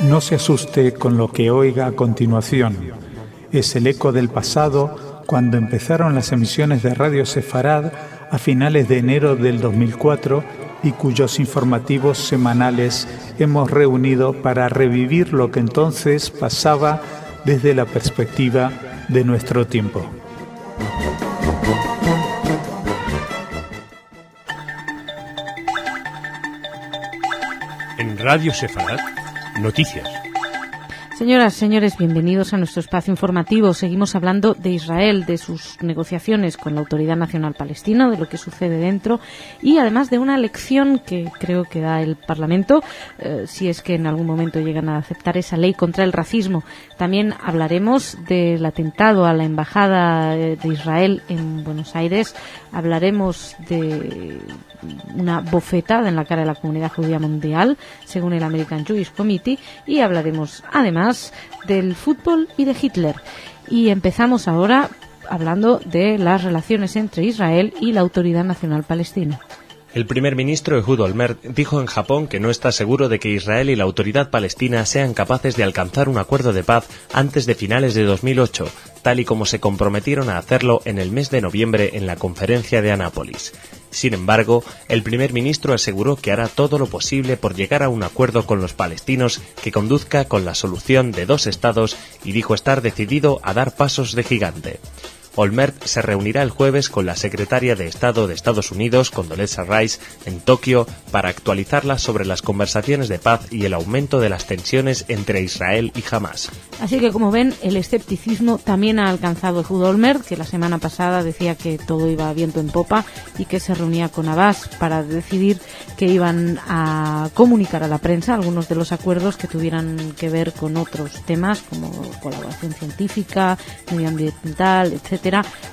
No se asuste con lo que oiga a continuación. Es el eco del pasado cuando empezaron las emisiones de Radio Sefarad a finales de enero del 2004 y cuyos informativos semanales hemos reunido para revivir lo que entonces pasaba desde la perspectiva de nuestro tiempo. En Radio Sefarad, noticias. Señoras, señores, bienvenidos a nuestro espacio informativo. Seguimos hablando de Israel, de sus negociaciones con la Autoridad Nacional Palestina, de lo que sucede dentro y además de una lección que creo que da el Parlamento, si es que en algún momento llegan a aceptar esa ley contra el racismo. También hablaremos del atentado a la Embajada de Israel en Buenos Aires. Hablaremos de una bofetada en la cara de la comunidad judía mundial, según el American Jewish Committee, y hablaremos además del fútbol y de Hitler. Y empezamos ahora hablando de las relaciones entre Israel y la Autoridad Nacional Palestina. El primer ministro Ehud Olmert dijo en Japón que no está seguro de que Israel y la Autoridad Palestina sean capaces de alcanzar un acuerdo de paz antes de finales de 2008, tal y como se comprometieron a hacerlo en el mes de noviembre en la conferencia de Anápolis. Sin embargo, el primer ministro aseguró que hará todo lo posible por llegar a un acuerdo con los palestinos que conduzca con la solución de dos estados y dijo estar decidido a dar pasos de gigante. Olmert se reunirá el jueves con la secretaria de Estado de Estados Unidos, Condoleezza Rice, en Tokio para actualizarla sobre las conversaciones de paz y el aumento de las tensiones entre Israel y Hamás. Así que, como ven, el escepticismo también ha alcanzado Ehud Olmert, que la semana pasada decía que todo iba viento en popa y que se reunía con Abbas para decidir que iban a comunicar a la prensa algunos de los acuerdos que tuvieran que ver con otros temas como colaboración científica, medioambiental, etcétera,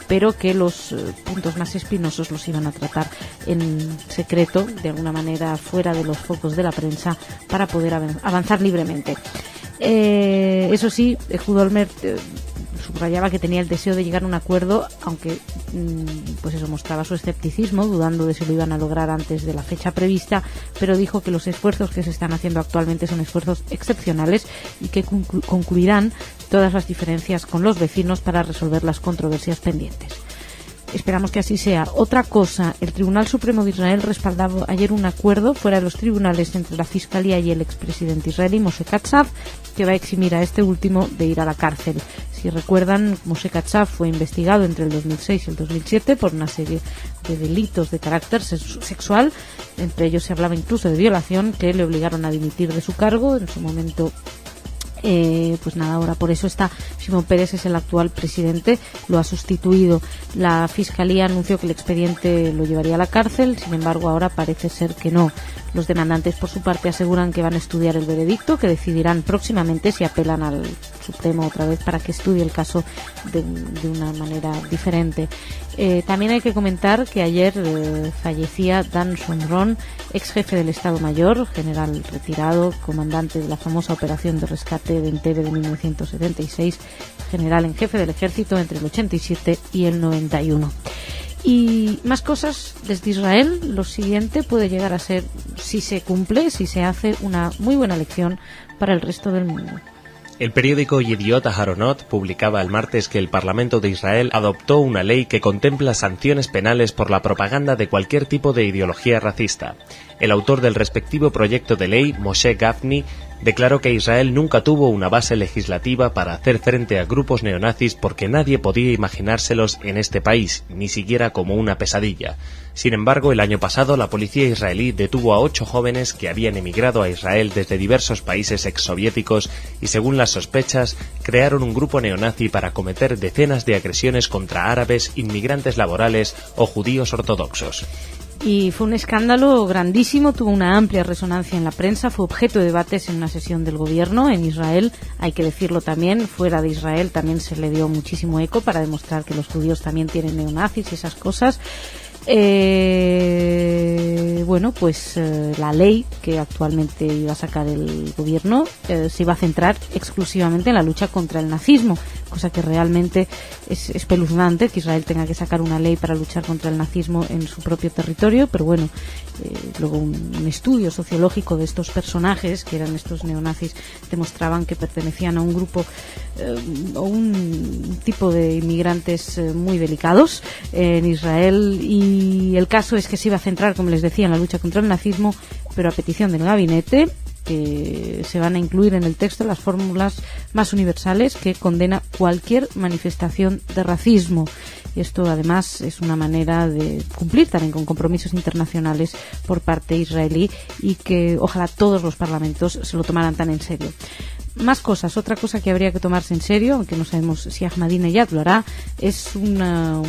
pero que los puntos más espinosos los iban a tratar en secreto, de alguna manera fuera de los focos de la prensa, para poder avanzar libremente. Eso sí, Ehud Olmert subrayaba que tenía el deseo de llegar a un acuerdo, aunque pues eso mostraba su escepticismo, dudando de si lo iban a lograr antes de la fecha prevista, pero dijo que los esfuerzos que se están haciendo actualmente son esfuerzos excepcionales y que concluirán todas las diferencias con los vecinos para resolver las controversias pendientes. Esperamos que así sea. Otra cosa, el Tribunal Supremo de Israel respaldó ayer un acuerdo fuera de los tribunales entre la Fiscalía y el expresidente israelí Moshe Katsav, que va a eximir a este último de ir a la cárcel. Si recuerdan, Moshe Katsav fue investigado entre el 2006 y el 2007 por una serie de delitos de carácter sexual. Entre ellos se hablaba incluso de violación, que le obligaron a dimitir de su cargo. En su momento pues nada, ahora por eso está Shimon Peres, es el actual presidente, lo ha sustituido. La Fiscalía anunció que el expediente lo llevaría a la cárcel, sin embargo ahora parece ser que no. Los demandantes por su parte aseguran que van a estudiar el veredicto, que decidirán próximamente si apelan al Supremo otra vez para que estudie el caso de una manera diferente. También hay que comentar que ayer fallecía Dan Shomron, ex jefe del Estado Mayor, general retirado, comandante de la famosa operación de rescate de Entebbe de 1976, general en jefe del ejército entre el 87 y el 91. Y más cosas desde Israel. Lo siguiente puede llegar a ser, si se cumple, si se hace, una muy buena lección para el resto del mundo. El periódico Yediot Aharonot publicaba el martes que el Parlamento de Israel adoptó una ley que contempla sanciones penales por la propaganda de cualquier tipo de ideología racista. El autor del respectivo proyecto de ley, Moshe Gafni, declaró que Israel nunca tuvo una base legislativa para hacer frente a grupos neonazis porque nadie podía imaginárselos en este país, ni siquiera como una pesadilla. Sin embargo, el año pasado la policía israelí detuvo a 8 jóvenes que habían emigrado a Israel desde diversos países exsoviéticos y, según las sospechas, crearon un grupo neonazi para cometer decenas de agresiones contra árabes, inmigrantes laborales o judíos ortodoxos. Y fue un escándalo grandísimo, tuvo una amplia resonancia en la prensa, fue objeto de debates en una sesión del gobierno en Israel, hay que decirlo también, fuera de Israel también se le dio muchísimo eco para demostrar que los judíos también tienen neonazis y esas cosas. La ley que actualmente iba a sacar el gobierno se iba a centrar exclusivamente en la lucha contra el nazismo, cosa que realmente es espeluznante, que Israel tenga que sacar una ley para luchar contra el nazismo en su propio territorio, pero bueno, luego un estudio sociológico de estos personajes, que eran estos neonazis, demostraban que pertenecían a un grupo o un tipo de inmigrantes muy delicados en Israel, y el caso es que se iba a centrar, como les decía, en la lucha contra el nazismo, pero a petición del gabinete, que se van a incluir en el texto las fórmulas más universales que condena cualquier manifestación de racismo. Y esto además es una manera de cumplir también con compromisos internacionales por parte israelí, y que ojalá todos los parlamentos se lo tomaran tan en serio. Más cosas. Otra cosa que habría que tomarse en serio, aunque no sabemos si Ahmadinejad lo hará, es una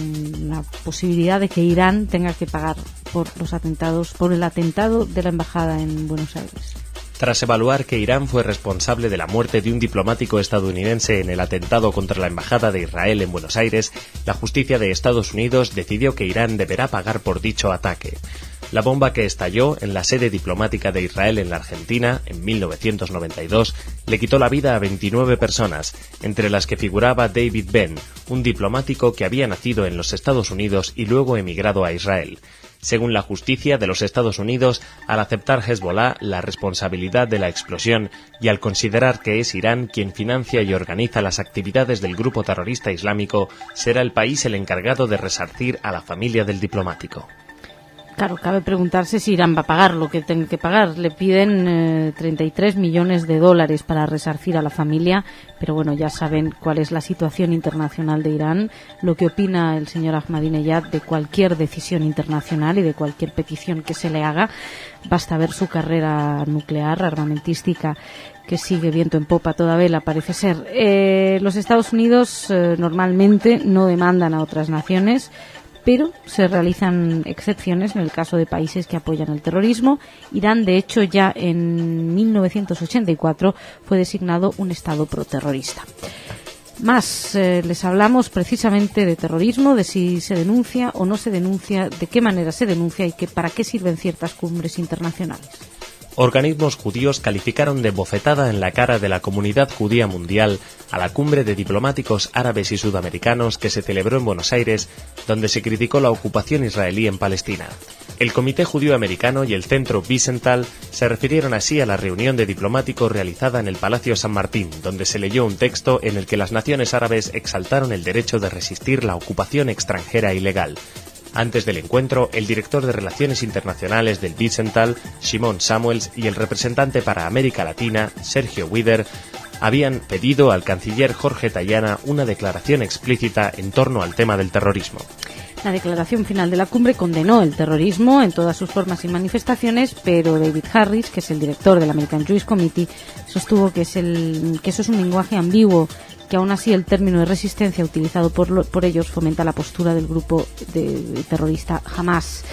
posibilidad de que Irán tenga que pagar por los atentados, por el atentado de la embajada en Buenos Aires. Tras evaluar que Irán fue responsable de la muerte de un diplomático estadounidense en el atentado contra la embajada de Israel en Buenos Aires, la justicia de Estados Unidos decidió que Irán deberá pagar por dicho ataque. La bomba que estalló en la sede diplomática de Israel en la Argentina en 1992 le quitó la vida a 29 personas, entre las que figuraba David Ben, un diplomático que había nacido en los Estados Unidos y luego emigrado a Israel. Según la justicia de los Estados Unidos, al aceptar Hezbollah la responsabilidad de la explosión y al considerar que es Irán quien financia y organiza las actividades del grupo terrorista islámico, será el país el encargado de resarcir a la familia del diplomático. Claro, cabe preguntarse si Irán va a pagar lo que tenga que pagar. Le piden 33 millones de dólares para resarcir a la familia, pero bueno, ya saben cuál es la situación internacional de Irán, lo que opina el señor Ahmadinejad de cualquier decisión internacional y de cualquier petición que se le haga. Basta ver su carrera nuclear, armamentística, que sigue viento en popa toda vela, parece ser. Los Estados Unidos normalmente no demandan a otras naciones, pero se realizan excepciones en el caso de países que apoyan el terrorismo. Irán, de hecho, ya en 1984 fue designado un Estado proterrorista. Más, les hablamos precisamente de terrorismo, de si se denuncia o no se denuncia, de qué manera se denuncia y para qué sirven ciertas cumbres internacionales. Organismos judíos calificaron de bofetada en la cara de la comunidad judía mundial a la cumbre de diplomáticos árabes y sudamericanos que se celebró en Buenos Aires, donde se criticó la ocupación israelí en Palestina. El Comité Judío Americano y el Centro Wiesenthal se refirieron así a la reunión de diplomáticos realizada en el Palacio San Martín, donde se leyó un texto en el que las naciones árabes exaltaron el derecho de resistir la ocupación extranjera ilegal. Antes del encuentro, el director de Relaciones Internacionales del Wiesenthal, Shimon Samuels, y el representante para América Latina, Sergio Wider, habían pedido al canciller Jorge Tayana una declaración explícita en torno al tema del terrorismo. La declaración final de la cumbre condenó el terrorismo en todas sus formas y manifestaciones, pero David Harris, que es el director del American Jewish Committee, sostuvo que eso es un lenguaje ambiguo, que aún así el término de resistencia utilizado por ellos fomenta la postura del grupo terrorista Hamas.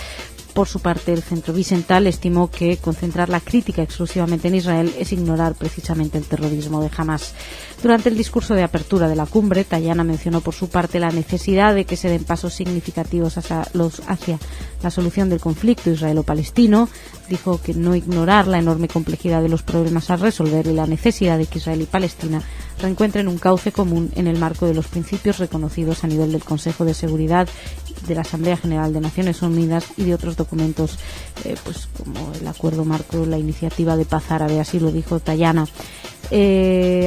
Por su parte, el Centro Wiesenthal estimó que concentrar la crítica exclusivamente en Israel es ignorar precisamente el terrorismo de Hamas. Durante el discurso de apertura de la cumbre, Tayana mencionó por su parte la necesidad de que se den pasos significativos hacia la solución del conflicto israelo-palestino. Dijo que no ignorar la enorme complejidad de los problemas a resolver y la necesidad de que Israel y Palestina reencuentren un cauce común en el marco de los principios reconocidos a nivel del Consejo de Seguridad, de la Asamblea General de Naciones Unidas y de otros documentos como el Acuerdo Marco, la Iniciativa de Paz Árabe, así lo dijo Tayana.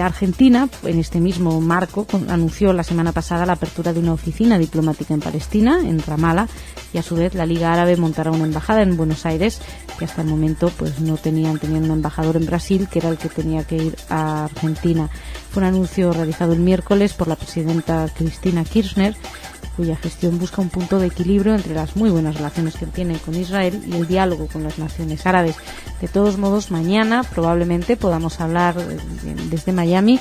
Argentina, en este mismo marco, anunció la semana pasada la apertura de una oficina diplomática en Palestina, en Ramallah, y a su vez la Liga Árabe montará una embajada en Buenos Aires, que hasta el momento no tenían un embajador en Brasil, que era el que tenía que ir a Argentina. Fue un anuncio realizado el miércoles por la presidenta Cristina Kirchner, cuya gestión busca un punto de equilibrio entre las muy buenas relaciones que tiene con Israel y el diálogo con las naciones árabes. De todos modos, mañana probablemente podamos hablar desde Miami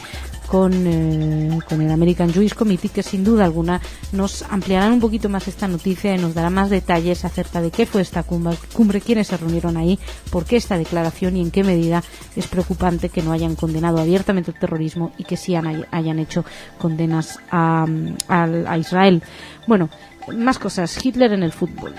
con el American Jewish Committee, que sin duda alguna nos ampliarán un poquito más esta noticia y nos dará más detalles acerca de qué fue esta cumbre, quiénes se reunieron ahí, por qué esta declaración y en qué medida es preocupante que no hayan condenado abiertamente el terrorismo y que sí hayan hecho condenas a Israel. Bueno, más cosas. Hitler en el fútbol.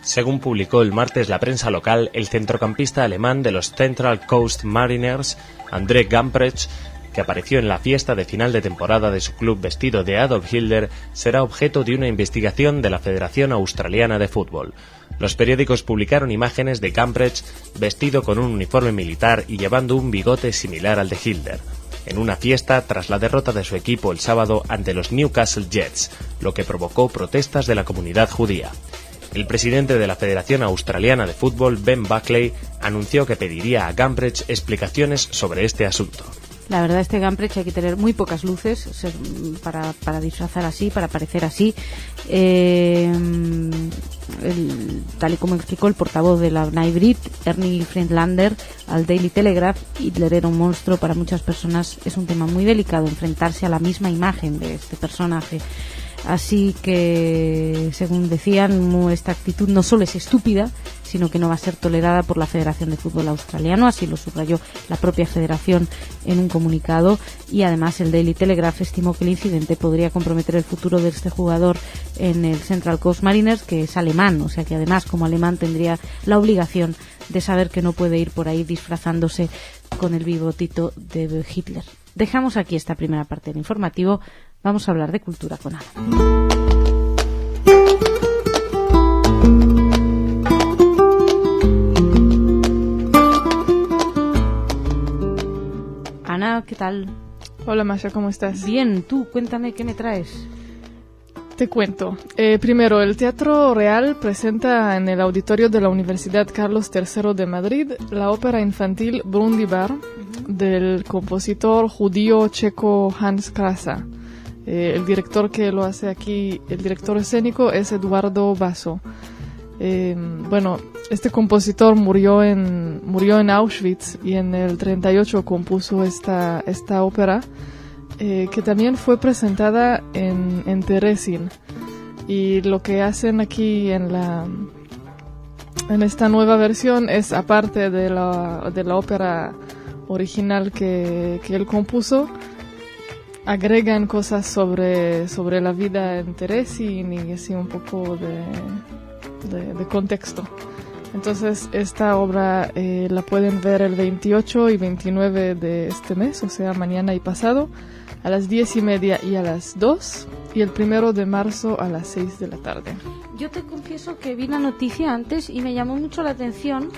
Según publicó el martes la prensa local, el centrocampista alemán de los Central Coast Mariners, André Gamprecht, que apareció en la fiesta de final de temporada de su club vestido de Adolf Hitler, será objeto de una investigación de la Federación Australiana de Fútbol. Los periódicos publicaron imágenes de Gambrecht vestido con un uniforme militar y llevando un bigote similar al de Hitler, en una fiesta tras la derrota de su equipo el sábado ante los Newcastle Jets, lo que provocó protestas de la comunidad judía. El presidente de la Federación Australiana de Fútbol, Ben Buckley, anunció que pediría a Gambrecht explicaciones sobre este asunto. La verdad, este Gambrecht hay que tener muy pocas luces para disfrazar así, para parecer así. Tal y como explicó el portavoz de la BNAI Brit, Ernie Friedlander, al Daily Telegraph, Hitler era un monstruo. Para muchas personas es un tema muy delicado enfrentarse a la misma imagen de este personaje. Así que, según decían, esta actitud no solo es estúpida, sino que no va a ser tolerada por la Federación de Fútbol Australiano, así lo subrayó la propia federación en un comunicado, y además el Daily Telegraph estimó que el incidente podría comprometer el futuro de este jugador en el Central Coast Mariners, que es alemán, o sea que además como alemán tendría la obligación de saber que no puede ir por ahí disfrazándose con el bigotito de Hitler. Dejamos aquí esta primera parte del informativo. Vamos a hablar de cultura con Ana. Ana, ¿qué tal? Hola Masha, ¿cómo estás? Bien, tú, cuéntame, ¿qué me traes? Te cuento. Primero, el Teatro Real presenta en el auditorio de la Universidad Carlos III de Madrid la ópera infantil Brundibar del compositor judío checo Hans Krasa. El director que lo hace aquí, el director escénico, es Eduardo Basso. Bueno, este compositor murió en Auschwitz y en el 38 compuso esta ópera, que también fue presentada en Terezin. Y lo que hacen aquí en esta nueva versión es, aparte de la ópera original que él compuso, agregan cosas sobre la vida en Terezin y así un poco de contexto. Entonces esta obra la pueden ver el 28 y 29 de este mes, o sea mañana y pasado, a las 10:30 y a las 2, y el 1 de marzo a las 6 de la tarde. Yo te confieso que vi la noticia antes y me llamó mucho la atención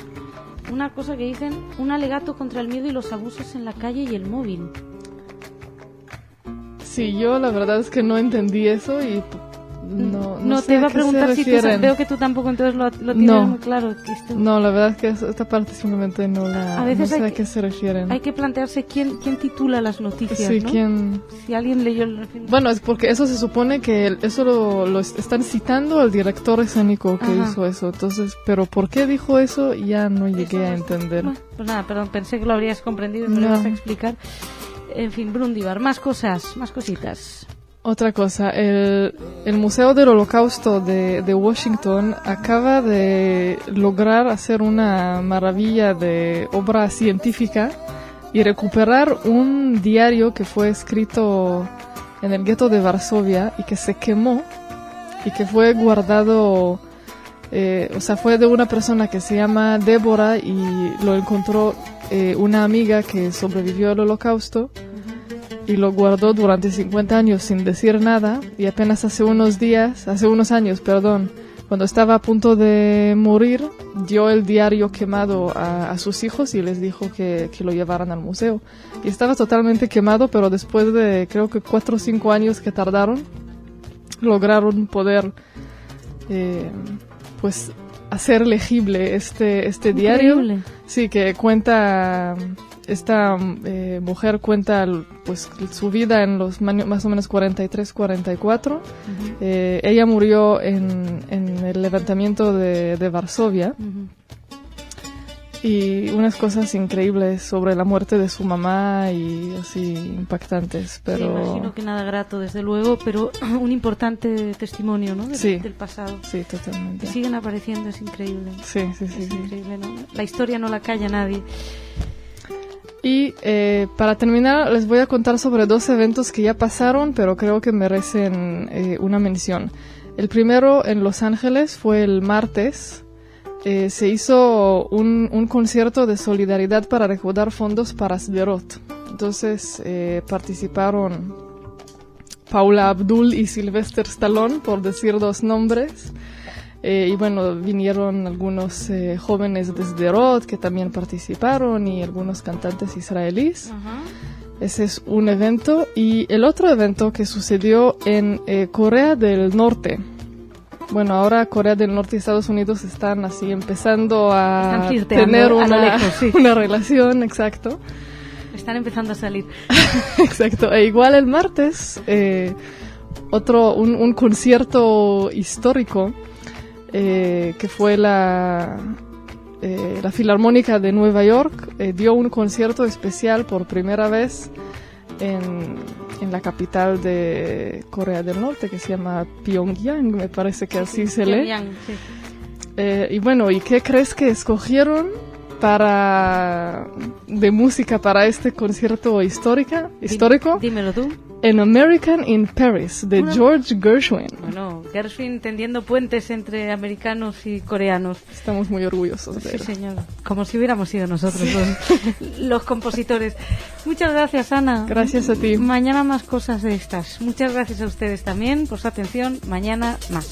una cosa que dicen: un alegato contra el miedo y los abusos en la calle y el móvil. Sí, yo la verdad es que no entendí eso y no sé te iba a qué preguntar se si tú refieren. veo que tú tampoco entonces lo tienes muy claro. No, la verdad es que esta parte simplemente no sé a qué se refieren. Hay que plantearse quién titula las noticias, sí, ¿no? ¿quién? Si alguien leyó Bueno, es porque eso se supone que eso lo están citando al director escénico que hizo eso. Entonces, pero ¿por qué dijo eso? Ya no llegué a entender. Bueno, pues nada, perdón, pensé que lo habrías comprendido y me lo ibas a explicar. En fin, Brundibar, más cositas. Otra cosa, el Museo del Holocausto de Washington acaba de lograr hacer una maravilla de obra científica y recuperar un diario que fue escrito en el gueto de Varsovia y que se quemó y que fue guardado, fue de una persona que se llama Débora y lo encontró una amiga que sobrevivió al Holocausto. Y lo guardó durante 50 años sin decir nada, y apenas hace unos años, cuando estaba a punto de morir, dio el diario quemado a sus hijos y les dijo que lo llevaran al museo. Y estaba totalmente quemado, pero después de creo que 4 o 5 años que tardaron, lograron poder hacer legible este diario. Sí, que cuenta... Esta mujer cuenta pues su vida en los más o menos 43-44. Ella murió en el levantamiento de Varsovia. Y unas cosas increíbles sobre la muerte de su mamá y así impactantes. Pero... Sí, imagino que nada grato, desde luego, pero un importante testimonio, ¿no? Del pasado. Sí, totalmente. Que siguen apareciendo, es increíble. Sí. Increíble, ¿no? La historia no la calla nadie. Y para terminar les voy a contar sobre 2 eventos que ya pasaron, pero creo que merecen una mención. El primero en Los Ángeles fue el martes. Se hizo un concierto de solidaridad para recaudar fondos para Sderot, Entonces participaron Paula Abdul y Sylvester Stallone, por decir dos nombres. Y bueno, vinieron algunos jóvenes de Sderot que también participaron y algunos cantantes israelíes. Ese es un evento. Y el otro evento que sucedió en Corea del Norte. Bueno, ahora Corea del Norte y Estados Unidos están así empezando a tener una relación, exacto. Están empezando a salir. Exacto. E igual el martes, un concierto histórico que fue la Filarmónica de Nueva York dio un concierto especial por primera vez en la capital de Corea del Norte, que se llama Pyongyang, me parece que así se lee. Sí. Y bueno, ¿y qué crees que escogieron de música para este concierto histórico? Dímelo tú. An American in Paris, de George Gershwin. Bueno, Gershwin tendiendo puentes entre americanos y coreanos. Estamos muy orgullosos de él. Sí, señor. Como si hubiéramos sido nosotros los compositores. Muchas gracias, Ana. Gracias a ti. Mañana más cosas de estas. Muchas gracias a ustedes también por su atención. Mañana más.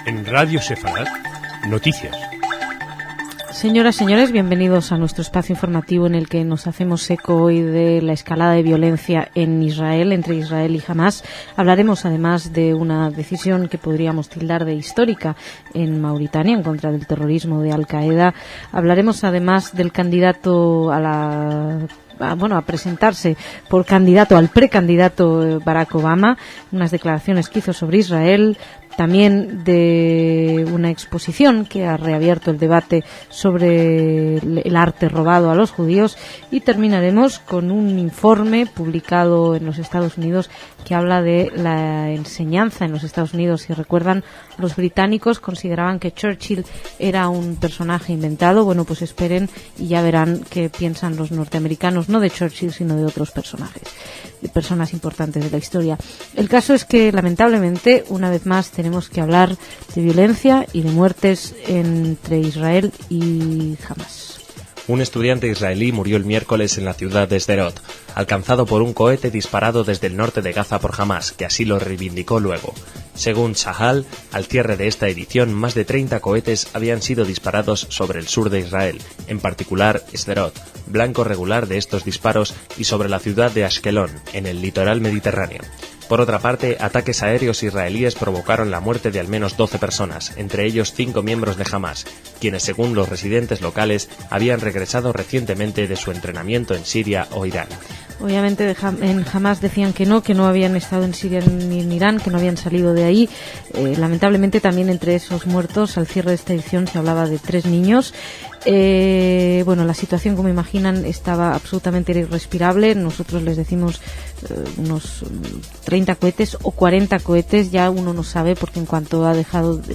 En Radio Sefarad, noticias. Señoras, señores, bienvenidos a nuestro espacio informativo en el que nos hacemos eco hoy de la escalada de violencia en Israel, entre Israel y Hamás. Hablaremos además de una decisión que podríamos tildar de histórica en Mauritania en contra del terrorismo de Al-Qaeda. Hablaremos además del candidato a presentarse por candidato al precandidato Barack Obama, unas declaraciones que hizo sobre Israel, también de una exposición que ha reabierto el debate sobre el arte robado a los judíos, y terminaremos con un informe publicado en los Estados Unidos que habla de la enseñanza en los Estados Unidos. Si recuerdan, los británicos consideraban que Churchill era un personaje inventado. Bueno, pues esperen y ya verán qué piensan los norteamericanos, no de Churchill, sino de otros personajes, de personas importantes de la historia. El caso es que, lamentablemente, una vez más tenemos que hablar de violencia y de muertes entre Israel y Hamás. Un estudiante israelí murió el miércoles en la ciudad de Sderot, alcanzado por un cohete disparado desde el norte de Gaza por Hamás, que así lo reivindicó luego. Según Tzahal, al cierre de esta edición, más de 30 cohetes habían sido disparados sobre el sur de Israel, en particular Sderot, blanco regular de estos disparos, y sobre la ciudad de Ashkelon, en el litoral mediterráneo. Por otra parte, ataques aéreos israelíes provocaron la muerte de al menos 12 personas, entre ellos 5 miembros de Hamás, quienes, según los residentes locales, habían regresado recientemente de su entrenamiento en Siria o Irán. Obviamente en Hamás decían que no habían estado en Siria ni en Irán, que no habían salido de ahí. Lamentablemente también entre esos muertos, al cierre de esta edición, se hablaba de 3 niños. La situación, como imaginan, estaba absolutamente irrespirable. Nosotros les decimos unos 30 cohetes o 40 cohetes, ya uno no sabe, porque en cuanto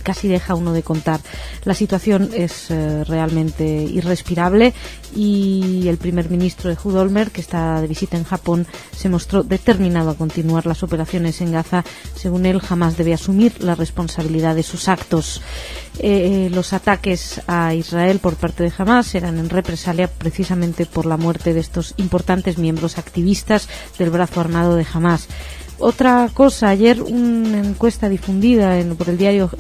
casi deja uno de contar. La situación es realmente irrespirable, y el primer ministro de Ehud Olmert, que está de visita en Japón, se mostró determinado a continuar las operaciones en Gaza. Según él, jamás debe asumir la responsabilidad de sus actos. Los ataques a Israel por parte de Hamás eran en represalia precisamente por la muerte de estos importantes miembros activistas del brazo armado de Hamás. Otra cosa, ayer una encuesta difundida por el diario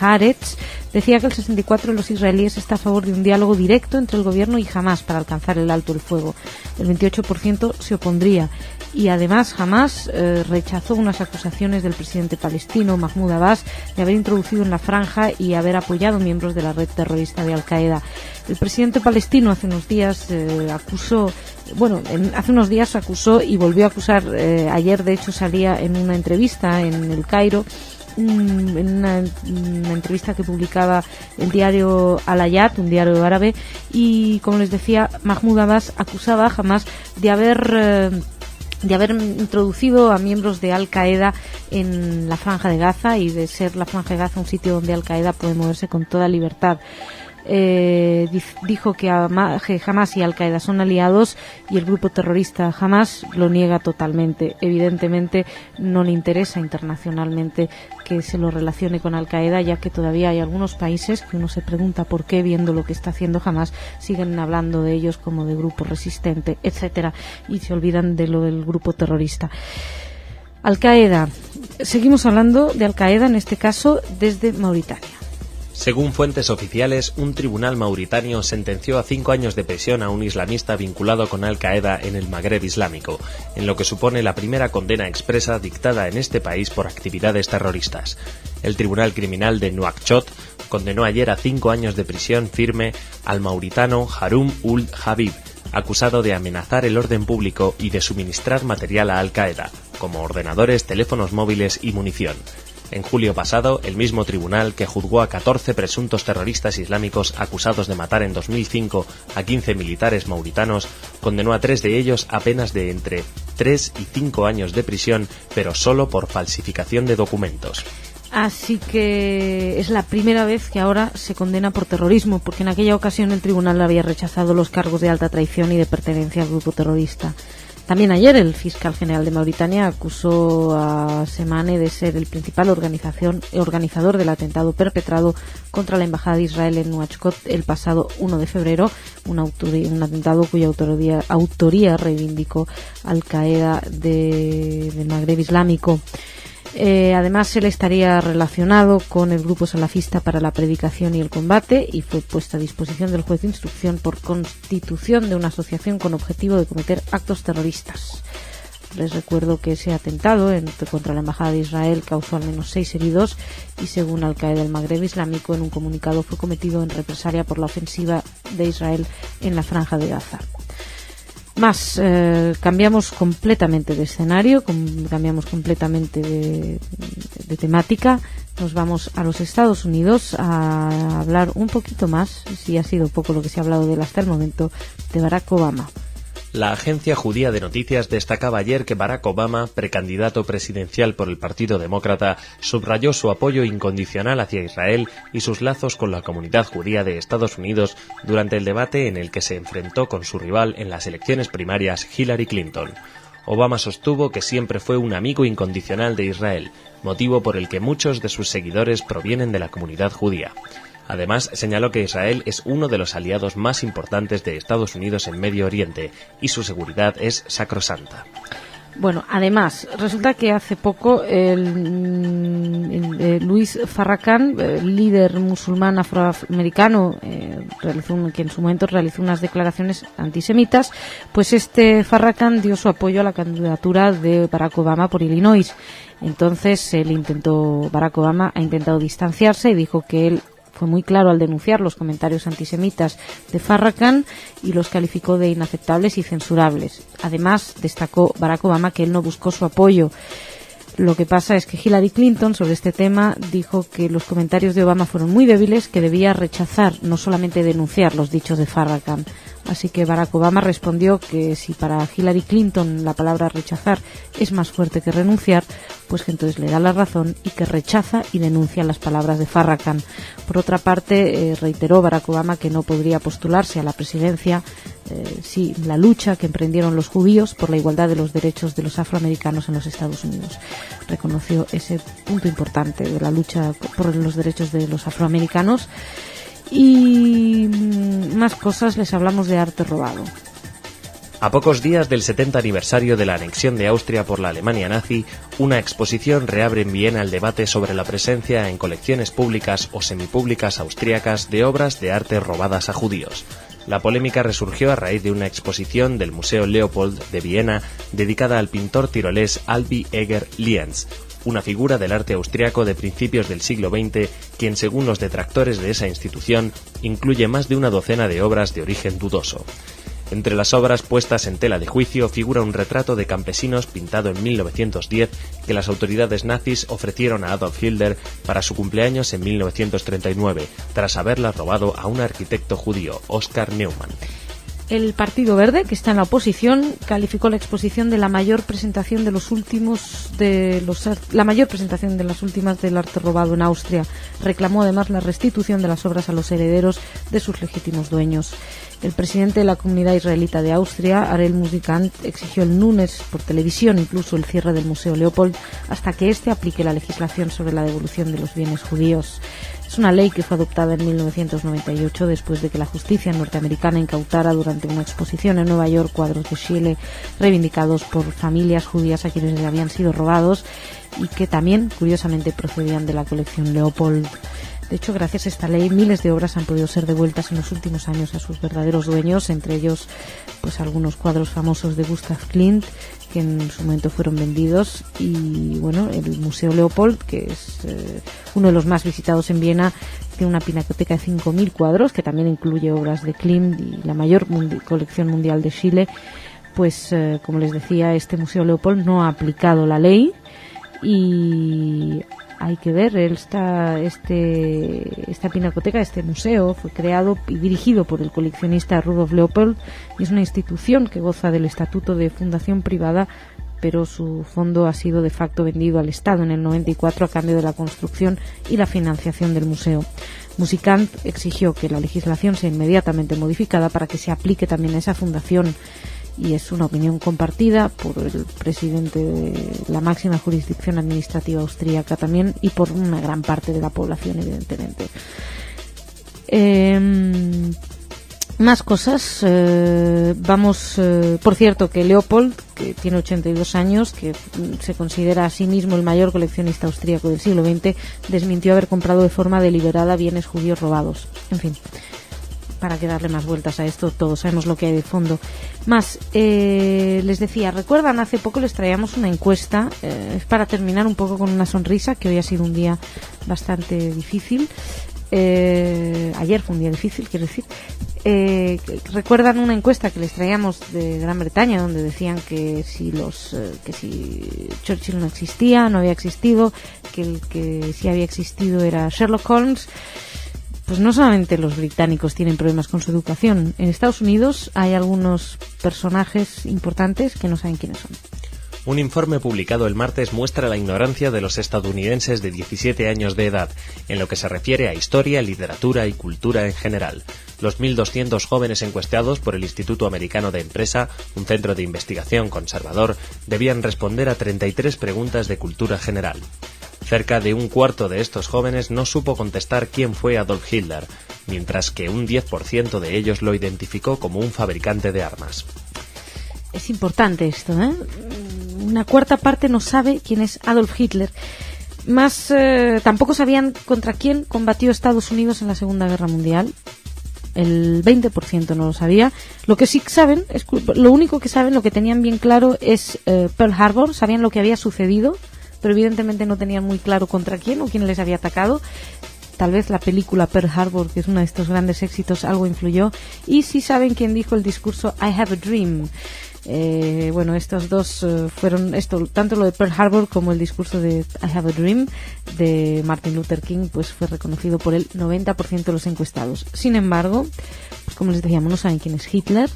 Haaretz decía que el 64% de los israelíes está a favor de un diálogo directo entre el gobierno y Hamás para alcanzar el alto el fuego. El 28% se opondría, y además Hamás rechazó unas acusaciones del presidente palestino Mahmoud Abbas de haber introducido en la franja y haber apoyado miembros de la red terrorista de Al-Qaeda. El presidente palestino hace unos días acusó y volvió a acusar. Ayer, de hecho, salía en una entrevista en El Cairo, en una entrevista que publicaba el diario Al-Hayat, un diario árabe, y, como les decía, Mahmoud Abbas acusaba a Hamás de haber introducido a miembros de Al-Qaeda en la Franja de Gaza, y de ser la Franja de Gaza un sitio donde Al-Qaeda puede moverse con toda libertad. dijo que Hamas y Al-Qaeda son aliados y el grupo terrorista Hamas lo niega totalmente. Evidentemente no le interesa internacionalmente que se lo relacione con Al-Qaeda, ya que todavía hay algunos países que uno se pregunta por qué, viendo lo que está haciendo Hamas, siguen hablando de ellos como de grupo resistente, etcétera, y se olvidan de lo del grupo terrorista. Al-Qaeda. Seguimos hablando de Al-Qaeda, en este caso desde Mauritania. Según fuentes oficiales, un tribunal mauritano sentenció a 5 años de prisión a un islamista vinculado con Al-Qaeda en el Magreb Islámico, en lo que supone la primera condena expresa dictada en este país por actividades terroristas. El Tribunal Criminal de Nouakchott condenó ayer a 5 años de prisión firme al mauritano Haroum Ould Habib, acusado de amenazar el orden público y de suministrar material a Al-Qaeda, como ordenadores, teléfonos móviles y munición. En julio pasado, el mismo tribunal que juzgó a 14 presuntos terroristas islámicos acusados de matar en 2005 a 15 militares mauritanos, condenó a 3 de ellos a penas de entre 3 y 5 años de prisión, pero solo por falsificación de documentos. Así que es la primera vez que ahora se condena por terrorismo, porque en aquella ocasión el tribunal había rechazado los cargos de alta traición y de pertenencia al grupo terrorista. También ayer el fiscal general de Mauritania acusó a Semane de ser el principal organizador del atentado perpetrado contra la embajada de Israel en Nouakchott el pasado 1 de febrero, un atentado cuya autoría reivindicó Al-Qaeda del Magreb Islámico. Además, él estaría relacionado con el grupo salafista para la predicación y el combate y fue puesta a disposición del juez de instrucción por constitución de una asociación con objetivo de cometer actos terroristas. Les recuerdo que ese atentado contra la embajada de Israel causó al menos 6 heridos y, según Al-Qaeda del Magreb Islámico, en un comunicado fue cometido en represalia por la ofensiva de Israel en la Franja de Gaza. Cambiamos completamente de escenario, cambiamos completamente de temática. Nos vamos a los Estados Unidos a hablar un poquito más, si ha sido poco lo que se ha hablado de él hasta el momento, de Barack Obama. La agencia judía de noticias destacaba ayer que Barack Obama, precandidato presidencial por el Partido Demócrata, subrayó su apoyo incondicional hacia Israel y sus lazos con la comunidad judía de Estados Unidos durante el debate en el que se enfrentó con su rival en las elecciones primarias, Hillary Clinton. Obama sostuvo que siempre fue un amigo incondicional de Israel, motivo por el que muchos de sus seguidores provienen de la comunidad judía. Además, señaló que Israel es uno de los aliados más importantes de Estados Unidos en Medio Oriente y su seguridad es sacrosanta. Bueno, además, resulta que hace poco Louis Farrakhan, líder musulmán afroamericano, que en su momento realizó unas declaraciones antisemitas, pues Farrakhan dio su apoyo a la candidatura de Barack Obama por Illinois. Entonces, Barack Obama ha intentado distanciarse y dijo que él fue muy claro al denunciar los comentarios antisemitas de Farrakhan y los calificó de inaceptables y censurables. Además, destacó Barack Obama que él no buscó su apoyo. Lo que pasa es que Hillary Clinton sobre este tema dijo que los comentarios de Obama fueron muy débiles, que debía rechazar, no solamente denunciar los dichos de Farrakhan. Así que Barack Obama respondió que si para Hillary Clinton la palabra rechazar es más fuerte que renunciar, pues que entonces le da la razón y que rechaza y denuncia las palabras de Farrakhan. Por otra parte, reiteró Barack Obama que no podría postularse a la presidencia si la lucha que emprendieron los judíos por la igualdad de los derechos de los afroamericanos en los Estados Unidos. Reconoció ese punto importante de la lucha por los derechos de los afroamericanos. Y más cosas, les hablamos de arte robado. A pocos días del 70 aniversario de la anexión de Austria por la Alemania nazi, una exposición reabre en Viena el debate sobre la presencia en colecciones públicas o semipúblicas austríacas de obras de arte robadas a judíos. La polémica resurgió a raíz de una exposición del Museo Leopold de Viena dedicada al pintor tirolés Albi Eger Lienz, una figura del arte austriaco de principios del siglo XX, quien, según los detractores de esa institución, incluye más de una docena de obras de origen dudoso. Entre las obras puestas en tela de juicio figura un retrato de campesinos pintado en 1910 que las autoridades nazis ofrecieron a Adolf Hitler para su cumpleaños en 1939, tras haberla robado a un arquitecto judío, Oskar Neumann. El Partido Verde, que está en la oposición, calificó la exposición de la mayor presentación de las últimas del arte robado en Austria. Reclamó además la restitución de las obras a los herederos de sus legítimos dueños. El presidente de la comunidad israelita de Austria, Arel Musikant, exigió el lunes por televisión incluso el cierre del Museo Leopold hasta que éste aplique la legislación sobre la devolución de los bienes judíos. Es una ley que fue adoptada en 1998 después de que la justicia norteamericana incautara durante una exposición en Nueva York cuadros de Schiele reivindicados por familias judías a quienes le habían sido robados y que también, curiosamente, procedían de la colección Leopold. De hecho, gracias a esta ley, miles de obras han podido ser devueltas en los últimos años a sus verdaderos dueños, entre ellos pues algunos cuadros famosos de Gustav Klimt, que en su momento fueron vendidos, y bueno, el Museo Leopold, que es uno de los más visitados en Viena, tiene una pinacoteca de 5.000 cuadros, que también incluye obras de Klimt y la mayor colección mundial de Schiele. Pues, como les decía, este Museo Leopold no ha aplicado la ley y hay que ver, esta pinacoteca, este museo, fue creado y dirigido por el coleccionista Rudolf Leopold y es una institución que goza del estatuto de fundación privada, pero su fondo ha sido de facto vendido al Estado en el 94 a cambio de la construcción y la financiación del museo. Musikant exigió que la legislación sea inmediatamente modificada para que se aplique también a esa fundación, y es una opinión compartida por el presidente de la máxima jurisdicción administrativa austríaca también y por una gran parte de la población, evidentemente. Más cosas. Por cierto, que Leopold, que tiene 82 años, que se considera a sí mismo el mayor coleccionista austríaco del siglo XX, desmintió haber comprado de forma deliberada bienes judíos robados. En fin, para que darle más vueltas a esto, todos sabemos lo que hay de fondo. Más, les decía, recuerdan, hace poco les traíamos una encuesta, es para terminar un poco con una sonrisa, que hoy ha sido un día bastante difícil. Ayer fue un día difícil, quiero decir. Recuerdan una encuesta que les traíamos de Gran Bretaña, donde decían que si Churchill no existía, no había existido, que el que sí había existido era Sherlock Holmes. Pues no solamente los británicos tienen problemas con su educación. En Estados Unidos hay algunos personajes importantes que no saben quiénes son. Un informe publicado el martes muestra la ignorancia de los estadounidenses de 17 años de edad, en lo que se refiere a historia, literatura y cultura en general. Los 1.200 jóvenes encuestados por el Instituto Americano de Empresa, un centro de investigación conservador, debían responder a 33 preguntas de cultura general. Cerca de un cuarto de estos jóvenes no supo contestar quién fue Adolf Hitler, mientras que un 10% de ellos lo identificó como un fabricante de armas. Es importante esto, ¿eh? Una cuarta parte no sabe quién es Adolf Hitler. Más, tampoco sabían contra quién combatió Estados Unidos en la Segunda Guerra Mundial. El 20% no lo sabía. Lo que sí saben, lo único que saben, lo que tenían bien claro es Pearl Harbor. Sabían lo que había sucedido, pero evidentemente no tenían muy claro contra quién o quién les había atacado. Tal vez la película Pearl Harbor, que es uno de estos grandes éxitos, algo influyó. Y sí saben quién dijo el discurso I Have a Dream. Bueno, estos dos fueron tanto lo de Pearl Harbor como el discurso de I Have a Dream de Martin Luther King, pues fue reconocido por el 90% de los encuestados. Sin embargo, pues como les decíamos, no saben quién es Hitler,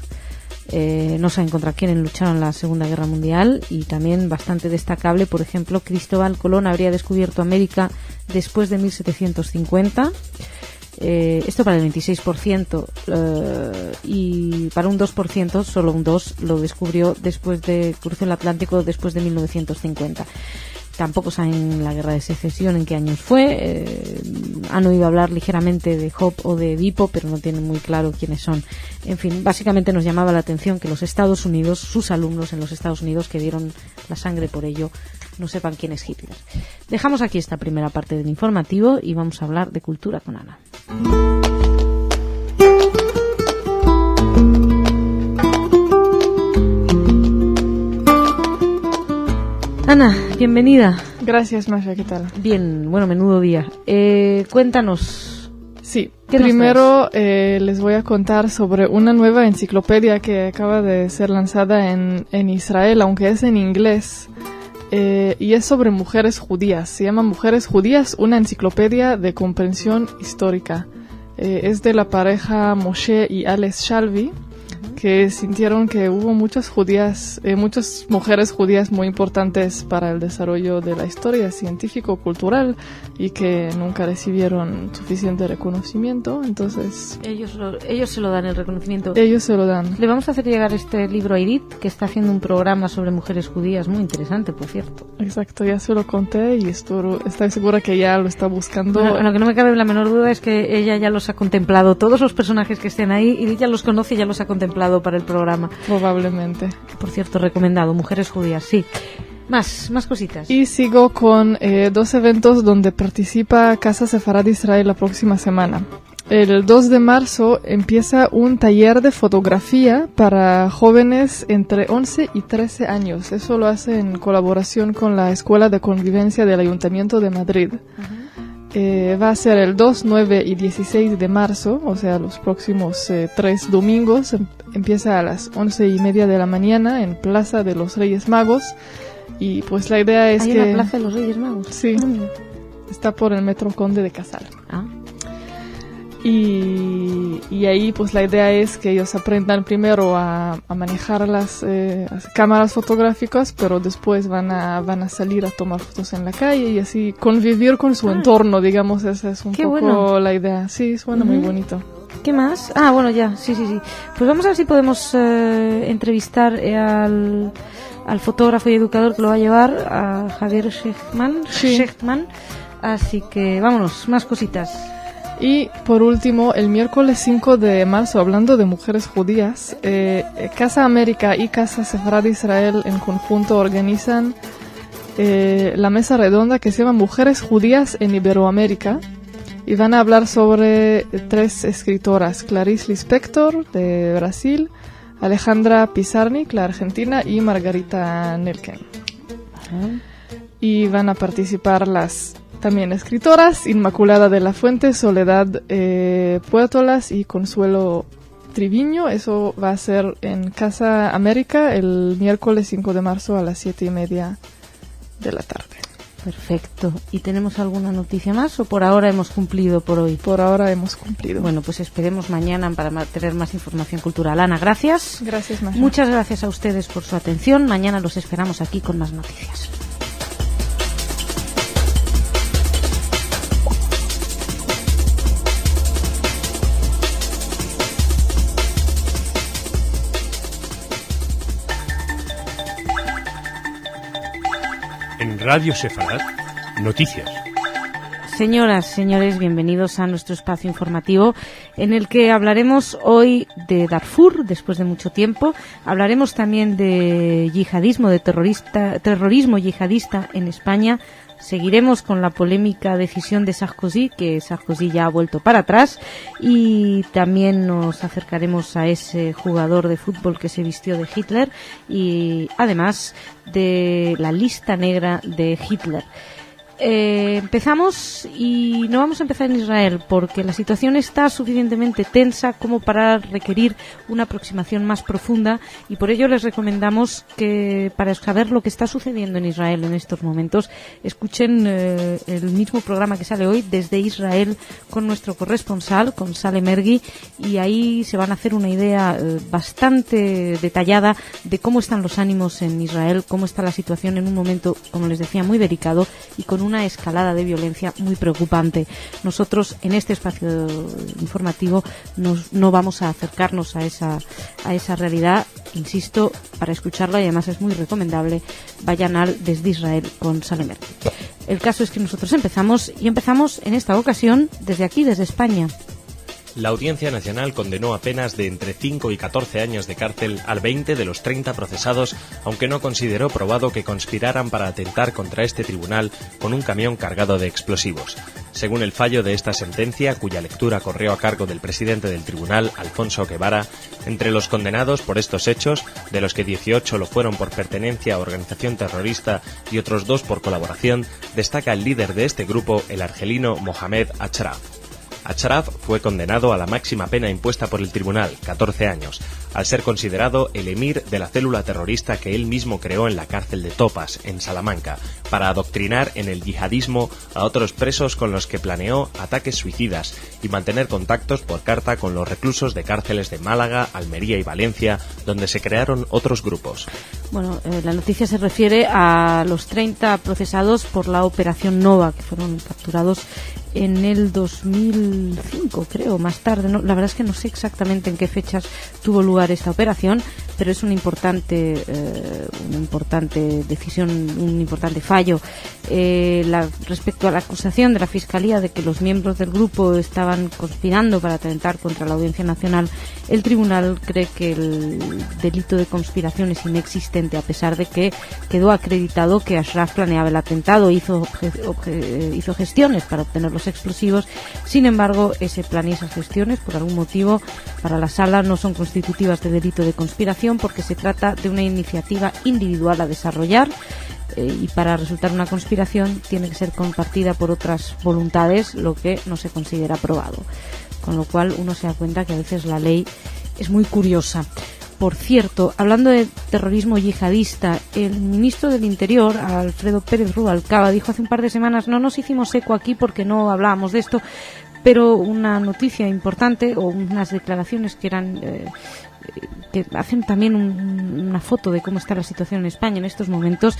no saben contra quién lucharon en la Segunda Guerra Mundial, y también bastante destacable, por ejemplo, Cristóbal Colón habría descubierto América después de 1750. Esto para el 26%, y para un 2%, solo un 2%, lo descubrió cruzó el Atlántico después de 1950. Tampoco saben la Guerra de Secesión en qué años fue. Han oído hablar ligeramente de Hope o de Edipo, pero no tienen muy claro quiénes son. En fin, básicamente nos llamaba la atención que los Estados Unidos, sus alumnos en los Estados Unidos que dieron la sangre por ello, no sepan quién es Hitler. Dejamos aquí esta primera parte del informativo y vamos a hablar de cultura con Ana. Ana, bienvenida. Gracias, Masha, ¿qué tal? Bien, bueno, menudo día. Cuéntanos. Sí, primero les voy a contar sobre una nueva enciclopedia que acaba de ser lanzada en Israel, aunque es en inglés, y es sobre mujeres judías. Se llama Mujeres Judías, una enciclopedia de comprensión histórica. Es de la pareja Moshe y Alex Shalvi, que sintieron que hubo muchas mujeres judías muy importantes para el desarrollo de la historia científico-cultural y que nunca recibieron suficiente reconocimiento. Entonces ellos se lo dan el reconocimiento. Ellos se lo dan. Le vamos a hacer llegar este libro a Irit, que está haciendo un programa sobre mujeres judías muy interesante, por cierto. Exacto, ya se lo conté y estoy segura que ya lo está buscando. Bueno, lo que no me cabe la menor duda es que ella ya los ha contemplado, todos los personajes que estén ahí, y ella los conoce y ya los ha contemplado para el programa. Probablemente. Por cierto, recomendado, mujeres judías, sí. Más cositas. Y sigo con 2 eventos donde participa Casa Sefarad Israel la próxima semana. El 2 de marzo empieza un taller de fotografía para jóvenes entre 11 y 13 años. Eso lo hace en colaboración con la Escuela de Convivencia del Ayuntamiento de Madrid. Va a ser el 2, 9 y 16 de marzo, o sea, los próximos 3 domingos. Empieza a las 11:30 de la mañana en Plaza de los Reyes Magos. Y pues la idea es ¿Hay que... una Plaza de los Reyes Magos? Sí, está por el Metro Conde de Casal. Ah. Y ahí pues la idea es que ellos aprendan primero a manejar las cámaras fotográficas, pero después van a salir a tomar fotos en la calle y así convivir con su entorno, digamos. Esa es un poco bueno. La idea. Sí, suena muy bonito. ¿Qué más? Ah, bueno, ya, sí. Pues vamos a ver si podemos entrevistar al fotógrafo y educador que lo va a llevar, a Javier Shechtman. Así que vámonos, más cositas. Y por último, el miércoles 5 de marzo, hablando de mujeres judías, Casa América y Casa Sefarad Israel en conjunto organizan la mesa redonda que se llama Mujeres Judías en Iberoamérica, y van a hablar sobre 3 escritoras: Clarice Lispector de Brasil, Alejandra Pizarnik, la argentina, y Margarita Nelken. Y van a participar las también escritoras Inmaculada de la Fuente, Soledad Puertolas y Consuelo Triviño. Eso va a ser en Casa América el miércoles 5 de marzo a las 7:30 de la tarde. Perfecto. ¿Y tenemos alguna noticia más o por ahora hemos cumplido por hoy? Por ahora hemos cumplido. Bueno, pues esperemos mañana para tener más información cultural. Ana, gracias. Gracias, Maja. Muchas gracias a ustedes por su atención. Mañana los esperamos aquí con más noticias. En Radio Sefarad, noticias. Señoras, señores, bienvenidos a nuestro espacio informativo en el que hablaremos hoy de Darfur, después de mucho tiempo. Hablaremos también de yihadismo, de terrorismo yihadista en España. Seguiremos con la polémica decisión de Sarkozy, que Sarkozy ya ha vuelto para atrás, y también nos acercaremos a ese jugador de fútbol que se vistió de Hitler y además de la lista negra de Hitler. Empezamos y no vamos a empezar en Israel porque la situación está suficientemente tensa como para requerir una aproximación más profunda, y por ello les recomendamos que para saber lo que está sucediendo en Israel en estos momentos escuchen el mismo programa que sale hoy desde Israel con nuestro corresponsal, con Sale Mergui, y ahí se van a hacer una idea bastante detallada de cómo están los ánimos en Israel, cómo está la situación en un momento, como les decía, muy delicado y con una escalada de violencia muy preocupante. Nosotros en este espacio informativo no vamos a acercarnos a esa realidad. Insisto, para escucharla, y además es muy recomendable, vayan al Desde Israel con Salemer. El caso es que nosotros empezamos en esta ocasión desde aquí, desde España. La Audiencia Nacional condenó a penas de entre 5 y 14 años de cárcel al 20 de los 30 procesados, aunque no consideró probado que conspiraran para atentar contra este tribunal con un camión cargado de explosivos. Según el fallo de esta sentencia, cuya lectura corrió a cargo del presidente del tribunal, Alfonso Guevara, entre los condenados por estos hechos, de los que 18 lo fueron por pertenencia a organización terrorista y otros 2 por colaboración, destaca el líder de este grupo, el argelino Mohamed Achraf. Ashraf fue condenado a la máxima pena impuesta por el tribunal, 14 años, al ser considerado el emir de la célula terrorista que él mismo creó en la cárcel de Topas, en Salamanca, para adoctrinar en el yihadismo a otros presos con los que planeó ataques suicidas y mantener contactos por carta con los reclusos de cárceles de Málaga, Almería y Valencia, donde se crearon otros grupos. Bueno, la noticia se refiere a los 30 procesados por la Operación Nova, que fueron capturados en el 2005, creo, más tarde. No, la verdad es que no sé exactamente en qué fechas tuvo lugar esta operación, pero es una importante decisión, un importante fallo. Respecto a la acusación de la Fiscalía de que los miembros del grupo estaban conspirando para atentar contra la Audiencia Nacional, el tribunal cree que el delito de conspiración es inexistente, a pesar de que quedó acreditado que Ashraf planeaba el atentado, hizo gestiones para obtener los explosivos. Sin embargo, ese plan y esas gestiones, por algún motivo, para la Sala no son constitutivas de delito de conspiración, porque se trata de una iniciativa individual a desarrollar, y para resultar una conspiración tiene que ser compartida por otras voluntades, lo que no se considera probado. Con lo cual uno se da cuenta que a veces la ley es muy curiosa. Por cierto, hablando de terrorismo yihadista, el ministro del Interior, Alfredo Pérez Rubalcaba, dijo hace un par de semanas: no nos hicimos eco aquí porque no hablábamos de esto, pero una noticia importante, o unas declaraciones que eran que hacen también una foto de cómo está la situación en España en estos momentos.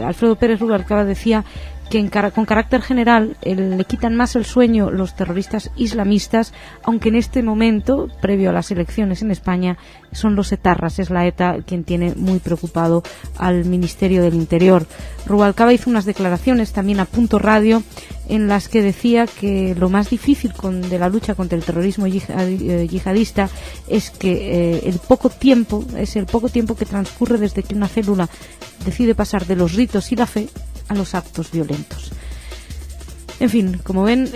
Alfredo Pérez Rubalcaba decía que con carácter general le quitan más el sueño los terroristas islamistas, aunque en este momento, previo a las elecciones en España, son los etarras, es la ETA quien tiene muy preocupado al Ministerio del Interior. Rubalcaba hizo unas declaraciones también a Punto Radio en las que decía que lo más difícil de la lucha contra el terrorismo yihadista es que el poco tiempo que transcurre desde que una célula decide pasar de los ritos y la fe a los actos violentos. En fin, como ven,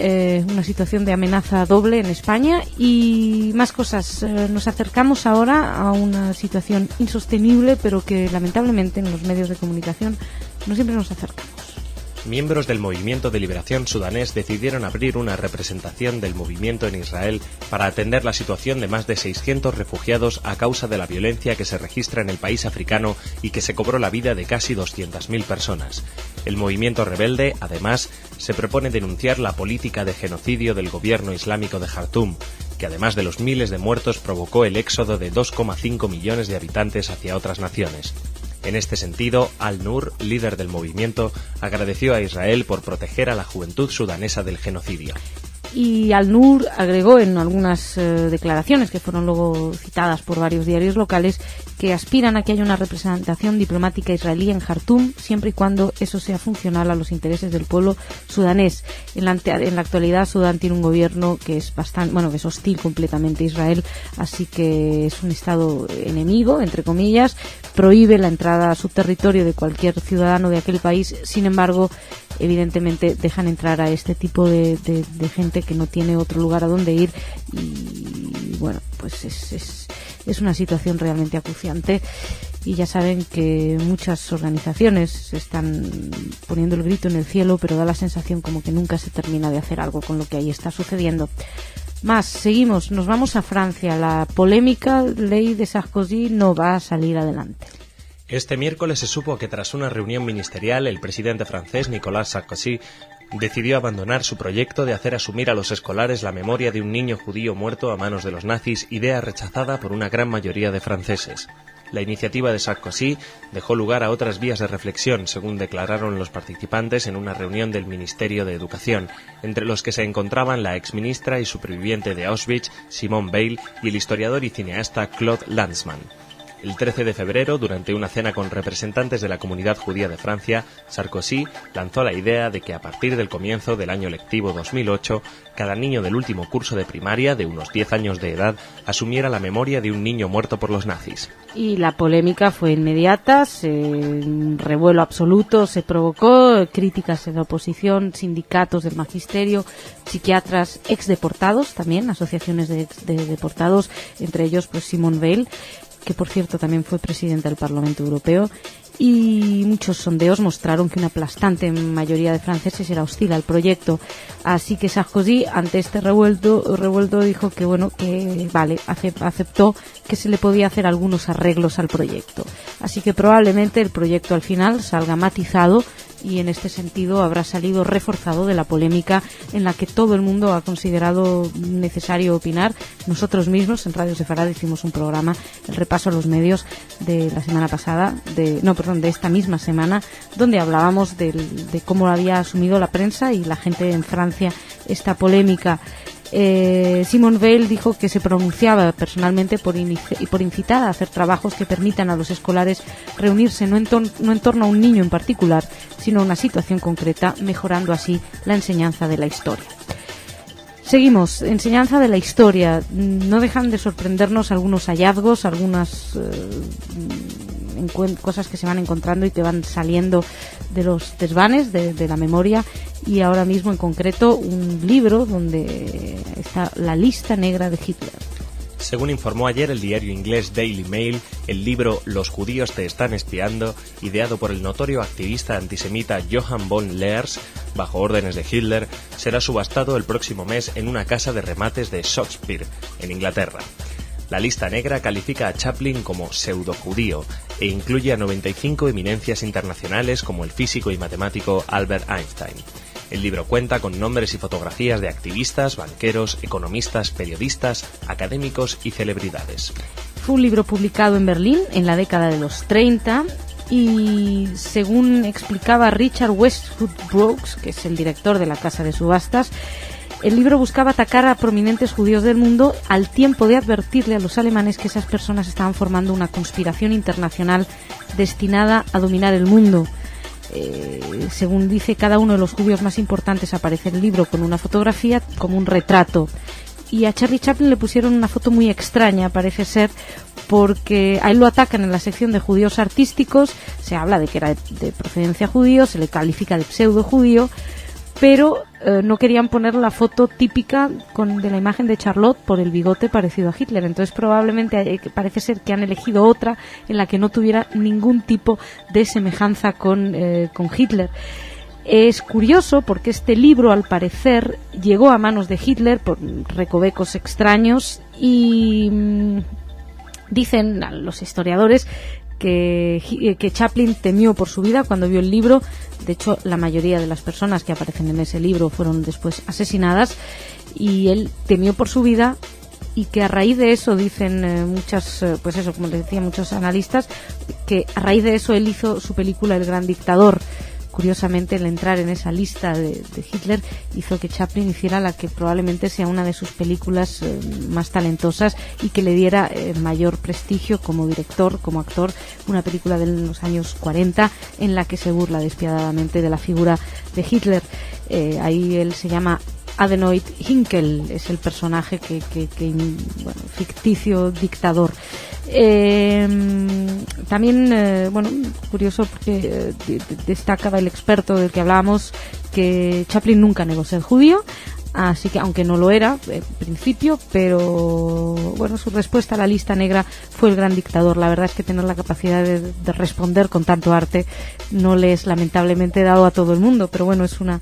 una situación de amenaza doble en España y más cosas. Nos acercamos ahora a una situación insostenible, pero que lamentablemente en los medios de comunicación no siempre nos acercamos. Miembros del Movimiento de Liberación Sudanés decidieron abrir una representación del movimiento en Israel para atender la situación de más de 600 refugiados a causa de la violencia que se registra en el país africano y que se cobró la vida de casi 200.000 personas. El movimiento rebelde, además, se propone denunciar la política de genocidio del gobierno islámico de Jartum, que además de los miles de muertos provocó el éxodo de 2,5 millones de habitantes hacia otras naciones. En este sentido, Al-Nur, líder del movimiento, agradeció a Israel por proteger a la juventud sudanesa del genocidio. Y Al-Nur agregó en algunas declaraciones que fueron luego citadas por varios diarios locales que aspiran a que haya una representación diplomática israelí en Jartum, siempre y cuando eso sea funcional a los intereses del pueblo sudanés. En la actualidad, Sudán tiene un gobierno que es que es hostil completamente a Israel, así que es un estado enemigo, entre comillas, prohíbe la entrada a su territorio de cualquier ciudadano de aquel país. Sin embargo, evidentemente dejan entrar a este tipo de gente que no tiene otro lugar a donde ir, y bueno, pues es una situación realmente acuciante. Y ya saben que muchas organizaciones están poniendo el grito en el cielo, pero da la sensación como que nunca se termina de hacer algo con lo que ahí está sucediendo. Más, seguimos, nos vamos a Francia. La polémica ley de Sarkozy no va a salir adelante. Este miércoles se supo que tras una reunión ministerial, el presidente francés Nicolas Sarkozy decidió abandonar su proyecto de hacer asumir a los escolares la memoria de un niño judío muerto a manos de los nazis, idea rechazada por una gran mayoría de franceses. La iniciativa de Sarkozy dejó lugar a otras vías de reflexión, según declararon los participantes en una reunión del Ministerio de Educación, entre los que se encontraban la exministra y superviviente de Auschwitz, Simone Veil, y el historiador y cineasta Claude Lanzmann. El 13 de febrero, durante una cena con representantes de la comunidad judía de Francia, Sarkozy lanzó la idea de que a partir del comienzo del año lectivo 2008, cada niño del último curso de primaria, de unos 10 años de edad, asumiera la memoria de un niño muerto por los nazis. Y la polémica fue inmediata, revuelo absoluto, se provocó críticas en la oposición, sindicatos del magisterio, psiquiatras, exdeportados también, asociaciones de deportados, entre ellos pues Simone Veil, que por cierto también fue presidenta del Parlamento Europeo, y muchos sondeos mostraron que una aplastante mayoría de franceses era hostil al proyecto. Así que Sarkozy, ante este revuelto dijo que bueno, que vale, aceptó que se le podía hacer algunos arreglos al proyecto. Así que probablemente el proyecto al final salga matizado y en este sentido habrá salido reforzado de la polémica en la que todo el mundo ha considerado necesario opinar. Nosotros mismos en Radio Sefarad hicimos un programa, el repaso a los medios de la semana pasada, de esta misma semana, donde hablábamos de cómo había asumido la prensa y la gente en Francia esta polémica. Simone Veil dijo que se pronunciaba personalmente por incitar a hacer trabajos que permitan a los escolares reunirse no en torno a un niño en particular, sino a una situación concreta, mejorando así la enseñanza de la historia. Seguimos, enseñanza de la historia. No dejan de sorprendernos algunos hallazgos, algunas cosas que se van encontrando y que van saliendo de los desvanes de la memoria, y ahora mismo en concreto un libro donde está la lista negra de Hitler. Según informó ayer el diario inglés Daily Mail, el libro Los judíos te están espiando, ideado por el notorio activista antisemita Johann von Leers, bajo órdenes de Hitler, será subastado el próximo mes en una casa de remates de Shakespeare, en Inglaterra. La lista negra califica a Chaplin como pseudo-judío e incluye a 95 eminencias internacionales como el físico y matemático Albert Einstein. El libro cuenta con nombres y fotografías de activistas, banqueros, economistas, periodistas, académicos y celebridades. Fue un libro publicado en Berlín en la década de los 30 y, según explicaba Richard Westwood Brooks, que es el director de la casa de subastas, el libro buscaba atacar a prominentes judíos del mundo al tiempo de advertirle a los alemanes que esas personas estaban formando una conspiración internacional destinada a dominar el mundo. Según dice, cada uno de los judíos más importantes aparece en el libro con una fotografía como un retrato. Y a Charlie Chaplin le pusieron una foto muy extraña, parece ser, porque a él lo atacan en la sección de judíos artísticos, se habla de que era de procedencia judío, se le califica de pseudo judío, pero no querían poner la foto típica de la imagen de Charlotte por el bigote parecido a Hitler. Entonces probablemente parece ser que han elegido otra en la que no tuviera ningún tipo de semejanza con Hitler. Es curioso porque este libro, al parecer, llegó a manos de Hitler por recovecos extraños y dicen los historiadores que Chaplin temió por su vida cuando vio el libro. De hecho, la mayoría de las personas que aparecen en ese libro fueron después asesinadas y él temió por su vida, y que a raíz de eso dicen como les decía, muchos analistas, que a raíz de eso él hizo su película El Gran Dictador. Curiosamente, el entrar en esa lista de Hitler hizo que Chaplin hiciera la que probablemente sea una de sus películas más talentosas y que le diera mayor prestigio como director, como actor, una película de los años 40 en la que se burla despiadadamente de la figura de Hitler. Ahí él se llama Adenoid Hinkel, es el personaje ficticio dictador. También, curioso porque destacaba el experto del que hablábamos que Chaplin nunca negó ser judío, así que aunque no lo era en principio, pero bueno, su respuesta a la lista negra fue El Gran Dictador. La verdad es que tener la capacidad de responder con tanto arte no le es lamentablemente dado a todo el mundo, pero bueno, es una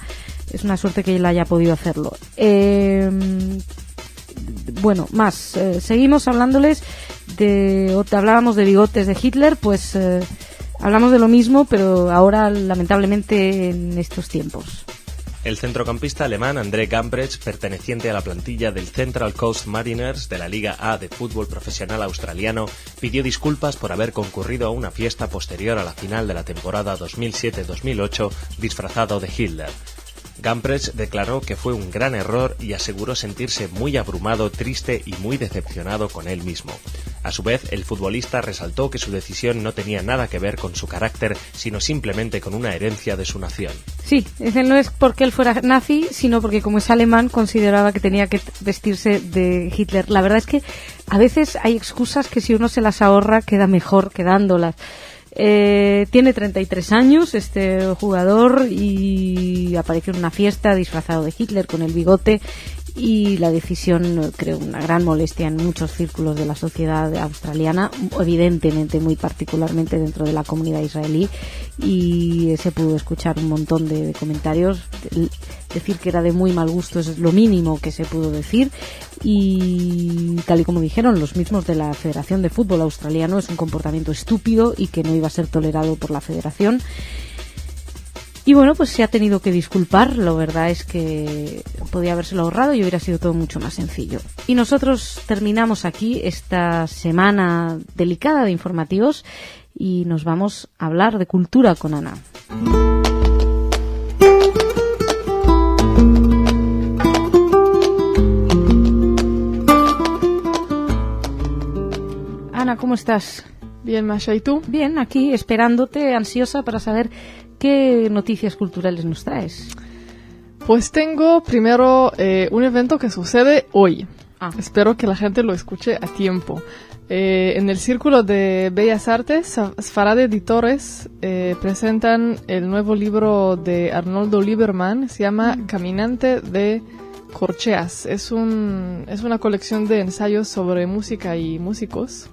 suerte que él haya podido hacerlo. Seguimos hablándoles hablábamos de bigotes de Hitler, pues hablamos de lo mismo, pero ahora lamentablemente en estos tiempos. El centrocampista alemán André Gambrecht, perteneciente a la plantilla del Central Coast Mariners de la Liga A de fútbol profesional australiano, pidió disculpas por haber concurrido a una fiesta posterior a la final de la temporada 2007-2008 disfrazado de Hitler. Gambrecht declaró que fue un gran error y aseguró sentirse muy abrumado, triste y muy decepcionado con él mismo. A su vez, el futbolista resaltó que su decisión no tenía nada que ver con su carácter, sino simplemente con una herencia de su nación. Sí, no es porque él fuera nazi, sino porque como es alemán consideraba que tenía que vestirse de Hitler. La verdad es que a veces hay excusas que si uno se las ahorra queda mejor quedándolas. Tiene 33 años este jugador y apareció en una fiesta disfrazado de Hitler con el bigote y la decisión creó una gran molestia en muchos círculos de la sociedad australiana, evidentemente muy particularmente dentro de la comunidad israelí, y se pudo escuchar un montón de comentarios. Decir que era de muy mal gusto es lo mínimo que se pudo decir, y tal y como dijeron los mismos de la Federación de Fútbol Australiano, es un comportamiento estúpido y que no iba a ser tolerado por la federación. Y bueno, pues se ha tenido que disculpar. La verdad es que podía habérselo ahorrado y hubiera sido todo mucho más sencillo. Y nosotros terminamos aquí esta semana delicada de informativos y nos vamos a hablar de cultura con Ana. Ana, ¿cómo estás? Bien, Masha, ¿y tú? Bien, aquí esperándote, ansiosa para saber qué noticias culturales nos traes. Pues tengo primero un evento que sucede hoy. Espero que la gente lo escuche a tiempo. En el Círculo de Bellas Artes, Sfarad Editores presentan el nuevo libro de Arnoldo Lieberman, se llama Caminante de Corcheas. Es una colección de ensayos sobre música y músicos.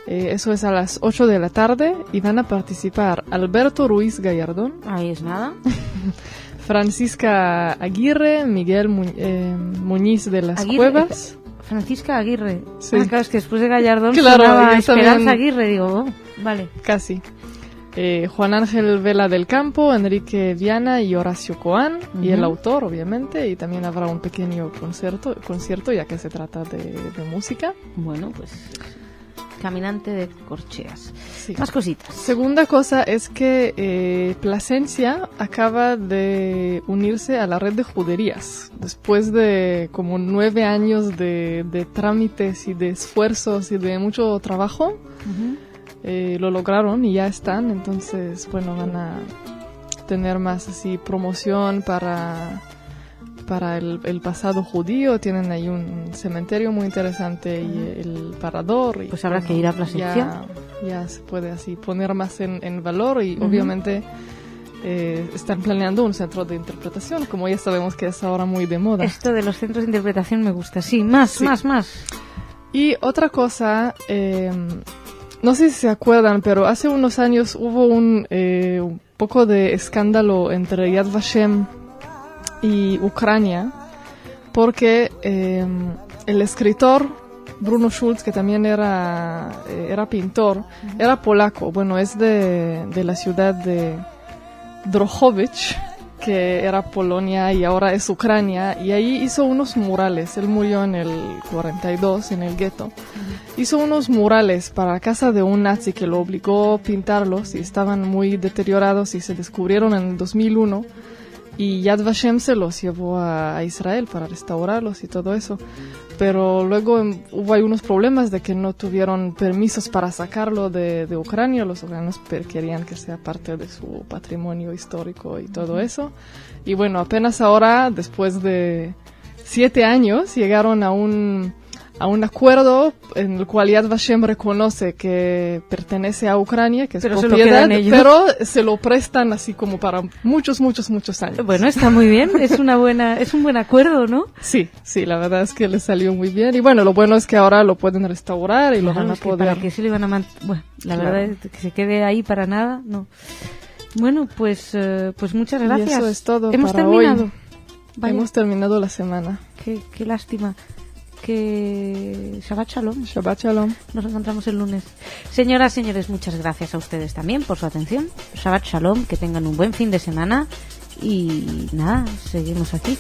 Eso es a las 8 de la tarde y van a participar Alberto Ruiz Gallardón. Ahí es nada. Francisca Aguirre, Miguel Muñiz de las Cuevas. Francisca Aguirre. Sí. Claro, es que después de Gallardón claro, sonaba Esperanza también... Aguirre, digo, vale. Casi. Juan Ángel Vela del Campo, Enrique Viana y Horacio Coan, y el autor, obviamente, y también habrá un pequeño concierto ya que se trata de música. Bueno, pues... Caminante de Corcheas. Sí. Más cositas. Segunda cosa es que Plasencia acaba de unirse a la red de juderías. Después de como 9 años de trámites y de esfuerzos y de mucho trabajo, lo lograron y ya están. Entonces, bueno, van a tener más así promoción para el pasado judío. Tienen ahí un cementerio muy interesante y el parador. Y pues habrá que ir a Plasencia. Ya se puede así poner más en valor y obviamente están planeando un centro de interpretación, como ya sabemos que es ahora muy de moda. Esto de los centros de interpretación me gusta, sí, más. Y otra cosa, no sé si se acuerdan, pero hace unos años hubo un poco de escándalo entre Yad Vashem y Ucrania, porque el escritor Bruno Schulz, que también era pintor, era polaco. Bueno, es de la ciudad de Drohobych, que era Polonia y ahora es Ucrania, y ahí hizo unos murales. Él murió en el 42 en el gueto. Hizo unos murales para casa de un nazi que lo obligó a pintarlos y estaban muy deteriorados y se descubrieron en el 2001. Y Yad Vashem se los llevó a Israel para restaurarlos y todo eso. Pero luego hubo algunos problemas de que no tuvieron permisos para sacarlo de Ucrania. Los ucranianos querían que sea parte de su patrimonio histórico y todo eso. Y bueno, apenas ahora, después de 7 años, llegaron a un acuerdo en el cual Yad Vashem reconoce que pertenece a Ucrania, que es propiedad, pero se lo prestan así como para muchos años. Bueno, está muy bien, es un buen acuerdo, ¿no? Sí, la verdad es que le salió muy bien. Y bueno, lo bueno es que ahora lo pueden restaurar y lo van a poder... ¿Para qué se le van a bueno, la verdad es que se quede ahí para nada, no. Bueno, pues muchas gracias. Y eso es todo. Hemos para terminado. Hoy. Hemos terminado la semana. Qué lástima. Que Shabbat Shalom. Shabbat Shalom. Nos encontramos el lunes. Señoras, señores, muchas gracias a ustedes también por su atención. Shabbat Shalom, que tengan un buen fin de semana y nada, seguimos aquí.